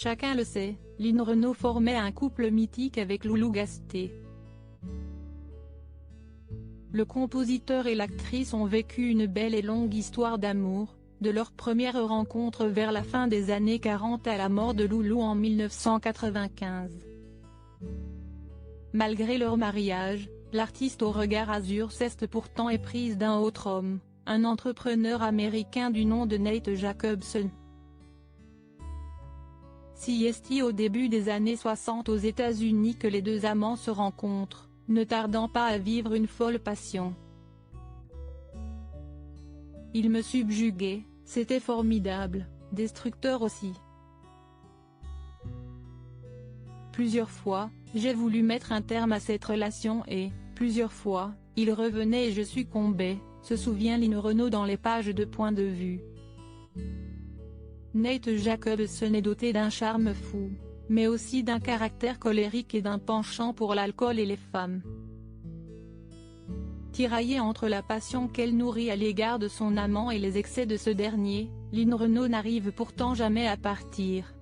Chacun le sait, Lynn Renaud formait un couple mythique avec Loulou Gasté. Le compositeur et l'actrice ont vécu une belle et longue histoire d'amour, de leur première rencontre vers la fin des années 40 à la mort de Loulou en 1995. Malgré leur mariage, l'artiste au regard azur ceste pourtant éprise d'un autre homme, un entrepreneur américain du nom de Nate Jacobson. Si est au début des années 60 aux États-Unis que les deux amants se rencontrent, ne tardant pas à vivre une folle passion. Il me subjuguait, c'était formidable, destructeur aussi. Plusieurs fois, j'ai voulu mettre un terme à cette relation et, plusieurs fois, il revenait et je succombais, se souvient Lynn Renaud dans les pages de Point de vue. Nate Jacobson est doté d'un charme fou, mais aussi d'un caractère colérique et d'un penchant pour l'alcool et les femmes. Tiraillée entre la passion qu'elle nourrit à l'égard de son amant et les excès de ce dernier, Lynn Renaud n'arrive pourtant jamais à partir.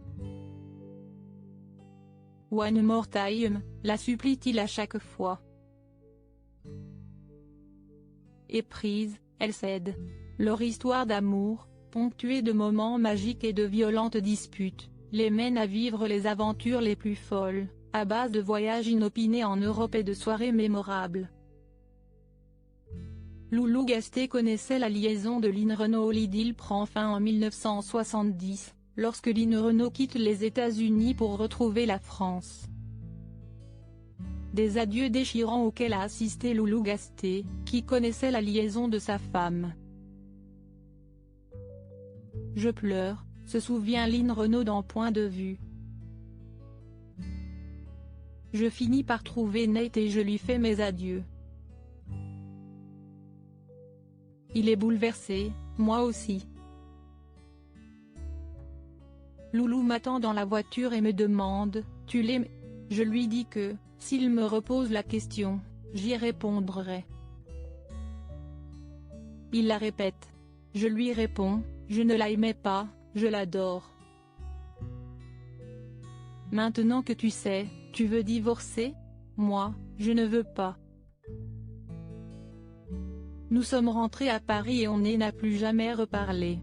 One more time, la supplie-t-il à chaque fois. Éprise, elle cède. Leur histoire d'amour, ponctuée de moments magiques et de violentes disputes, les mène à vivre les aventures les plus folles, à base de voyages inopinés en Europe et de soirées mémorables. Loulou Gasté connaissait la liaison de Lynn Renaud. L'idylle prend fin en 1970, lorsque Lynn Renaud quitte les États-Unis pour retrouver la France. Des adieux déchirants auxquels a assisté Loulou Gasté, qui connaissait la liaison de sa femme. Je pleure, se souvient Lynn Renaud dans Point de vue. Je finis par trouver Nate et je lui fais mes adieux. Il est bouleversé, moi aussi. Loulou m'attend dans la voiture et me demande, tu l'aimes? Je lui dis que, s'il me repose la question, j'y répondrai. Il la répète. Je lui réponds, je ne l'aimais pas, je l'adore. Maintenant que tu sais, tu veux divorcer? Moi, je ne veux pas. Nous sommes rentrés à Paris et on n'a plus jamais reparlé.